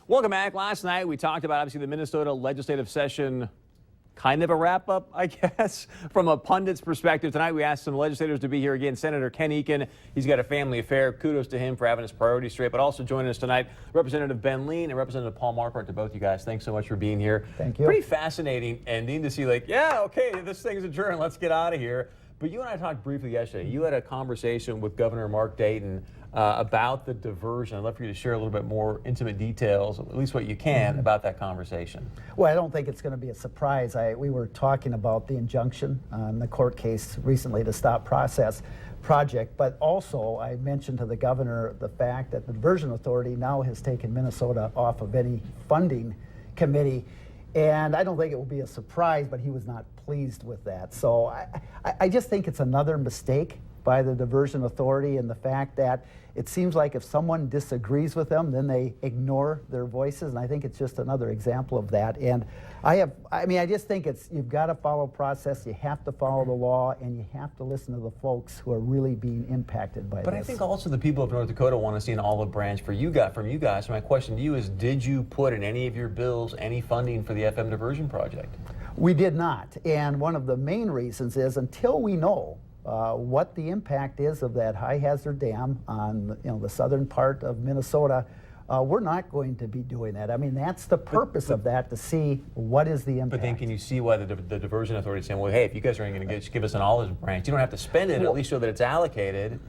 Welcome back. Last night we talked about obviously the Minnesota legislative session, kind of a wrap up, I guess, from a pundit's perspective. Tonight we asked some legislators to be here again. Senator Ken Eakin, he's got a family affair. Kudos to him for having his priorities straight. But also joining us tonight, Representative Ben Lien and Representative Paul Marquart. To both you guys, thanks so much for being here. Thank you. Pretty fascinating ending to see, like, yeah, okay, this thing's adjourned. Let's get out of here. But you and I talked briefly yesterday. You had a conversation with Governor Mark Dayton about the diversion. I'd love for you to share a little bit more intimate details, at least what you can, about that conversation. Well, I don't think it's going to be a surprise. We were talking about the injunction on the court case recently to stop process project, but also I mentioned to the governor the fact that the Diversion Authority now has taken Minnesota off of any funding committee. And I don't think it will be a surprise, but he was not pleased with that. So I just think it's another mistake by the Diversion Authority, and the fact that it seems like if someone disagrees with them, then they ignore their voices, and I think it's just another example of that. And I just think you've got to follow process, you have to follow the law, and you have to listen to the folks who are really being impacted by this. But I think also the people of North Dakota want to see an olive branch from you guys. So my question to you is, did you put in any of your bills any funding for the FM diversion project? We did not, and one of the main reasons is until we know what the impact is of that high hazard dam on the southern part of Minnesota, we're not going to be doing that. I mean, that's the purpose of that, to see what is the impact. But then can you see why the Diversion Authority is saying, well, hey, if you guys aren't going to give us an olive branch, you don't have to spend it, at least so that it's allocated.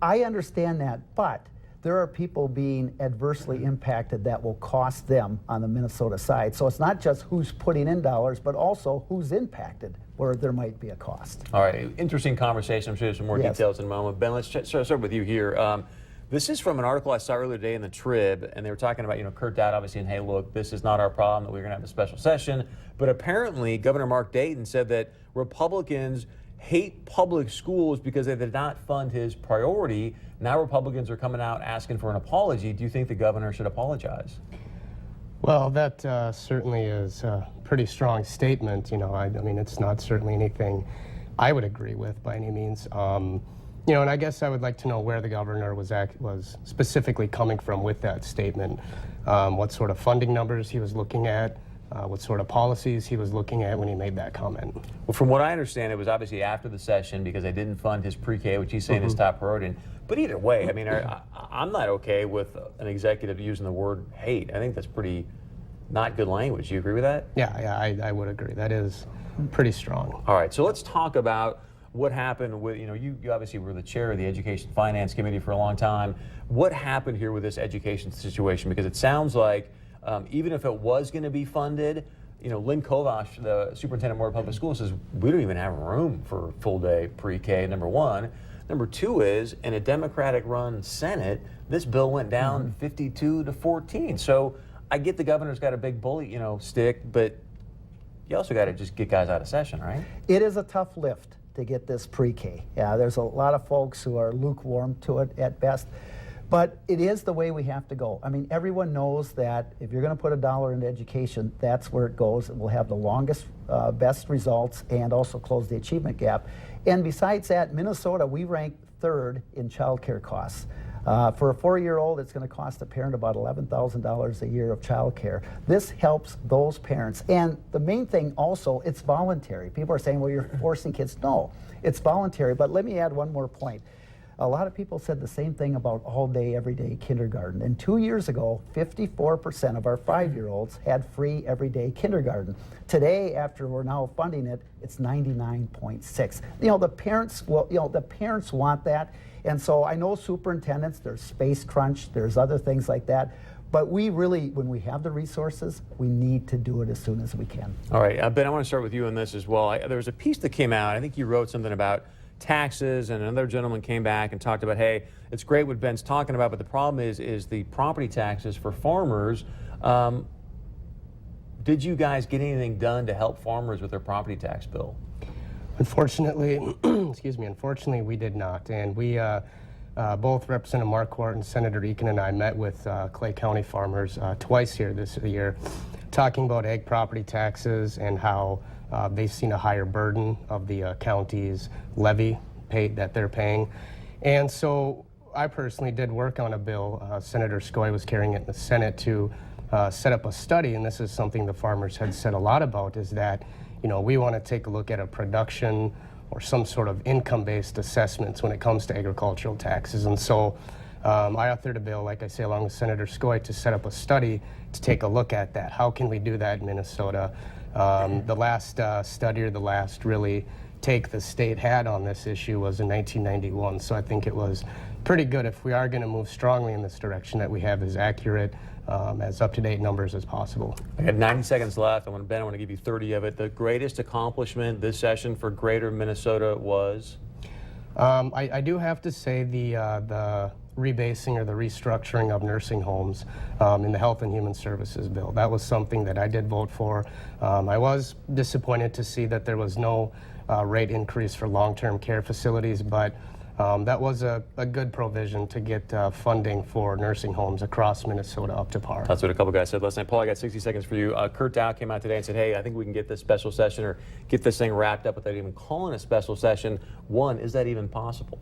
I understand that, but there are people being adversely impacted that will cost them on the Minnesota side. So it's not just who's putting in dollars, but also who's impacted, where there might be a cost. All right, interesting conversation. I'm sure there's some more details in a moment. Ben, let's start with you here. This is from an article I saw earlier today in the Trib, and they were talking about, Kurt Dowd obviously, and hey, look, this is not our problem, that we're going to have a special session. But apparently, Governor Mark Dayton said that Republicans hate public schools because they did not fund his priority. Now Republicans are coming out asking for an apology. Do you think the governor should apologize? Well, that certainly is a pretty strong statement. I mean, it's not certainly anything I would agree with by any means. And I guess I would like to know where the governor was specifically coming from with that statement, what sort of funding numbers he was looking at, what sort of policies he was looking at when he made that comment. Well, from what I understand, it was obviously after the session because they didn't fund his pre-K, which he's saying is top priority. But either way, I mean, I'm not okay with an executive using the word hate. I think that's pretty not good language. Do you agree with that? Yeah, I would agree. That is pretty strong. All right, so let's talk about what happened with, you obviously were the chair of the Education Finance Committee for a long time. What happened here with this education situation? Because it sounds like even if it was going to be funded, Lynn Kovash, the superintendent of Marquart Public Schools, says we don't even have room for full day pre-K, number one. Number two is, in a Democratic-run Senate, this bill went down 52 to 14. So I get the governor's got a big bully, stick, but you also got to just get guys out of session, right? It is a tough lift to get this pre-K. Yeah, there's a lot of folks who are lukewarm to it at best. But it is the way we have to go. I mean, everyone knows that if you're going to put $1 into education, that's where it goes. It will have the longest, best results, and also close the achievement gap. And besides that, Minnesota, we rank third in child care costs. For a 4-year-old, it's going to cost a parent about $11,000 a year of child care. This helps those parents. And the main thing also, it's voluntary. People are saying, well, you're forcing kids. No, it's voluntary. But let me add one more point. A lot of people said the same thing about all-day, everyday kindergarten. And 2 years ago, 54% of our 5-year-olds had free everyday kindergarten. Today, after we're now funding it, it's 99.6. The parents want that. And so I know superintendents, there's space crunch, there's other things like that. But we really, when we have the resources, we need to do it as soon as we can. All right, Ben, I want to start with you on this as well. There was a piece that came out, I think you wrote something about taxes, and another gentleman came back and talked about, hey, it's great what Ben's talking about, but the problem is the property taxes for farmers. Did you guys get anything done to help farmers with their property tax bill? Unfortunately, unfortunately we did not. And we, both Representative Marquart and Senator Eakin and I met with Clay County farmers twice here this year, talking about ag property taxes and how they've seen a higher burden of the county's levy that they're paying. And so I personally did work on a bill. Senator Skoye was carrying it in the Senate to set up a study, and this is something the farmers had said a lot about, is that, we want to take a look at a production or some sort of income-based assessments when it comes to agricultural taxes. And so I authored a bill, like I say, along with Senator Skoye, to set up a study to take a look at that. How can we do that in Minnesota? The last study, or the last really take the state had on this issue, was in 1991. So I think it was pretty good, if we are going to move strongly in this direction, that we have as accurate, as up-to-date numbers as possible. I got 90 seconds left. Ben, I want to give you 30 of it. The greatest accomplishment this session for Greater Minnesota was? I do have to say the rebasing or the restructuring of nursing homes in the Health and Human Services bill. That was something that I did vote for. I was disappointed to see that there was no rate increase for long-term care facilities, but that was a good provision to get funding for nursing homes across Minnesota up to par. That's what a couple guys said last night. Paul, I got 60 seconds for you. Kurt Dow came out today and said, hey, I think we can get this special session or get this thing wrapped up without even calling a special session. One, is that even possible?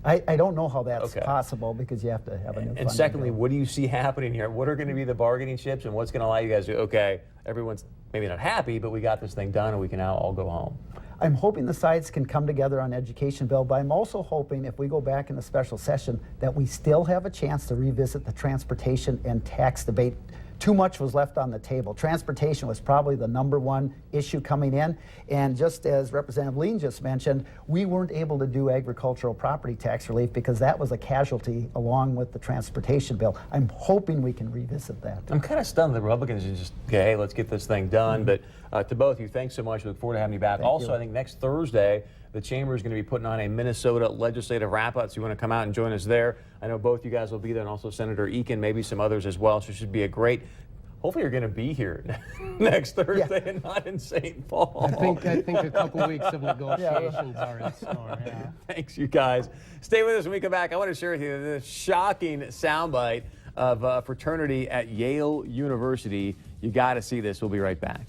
I don't know how that's possible, because you have to have a new funding And secondly, bill. what do you see happening here? What are going to be the bargaining chips, and what's going to allow you guys to, okay, everyone's maybe not happy, but we got this thing done and we can now all go home? I'm hoping the sides can come together on education bill, but I'm also hoping, if we go back in a special session, that we still have a chance to revisit the transportation and tax debate. Too much was left on the table. Transportation was probably the #1 issue coming in, and just as Representative Lien just mentioned, we weren't able to do agricultural property tax relief because that was a casualty along with the transportation bill. I'm hoping we can revisit that. I'm kind of stunned the Republicans are just, okay, hey, let's get this thing done. But to both of you, thanks so much. We look forward to having you back. Thank Also, you. I think next Thursday, the Chamber is going to be putting on a Minnesota legislative wrap-up, so you want to come out and join us there. I know both you guys will be there, and also Senator Eakin, maybe some others as well, so it should be a great, hopefully you're going to be here next Thursday and not in St. Paul. I think a couple weeks of negotiations are in store. Yeah. Thanks, you guys. Stay with us when we come back. I want to share with you this shocking soundbite of fraternity at Yale University. You got to see this. We'll be right back.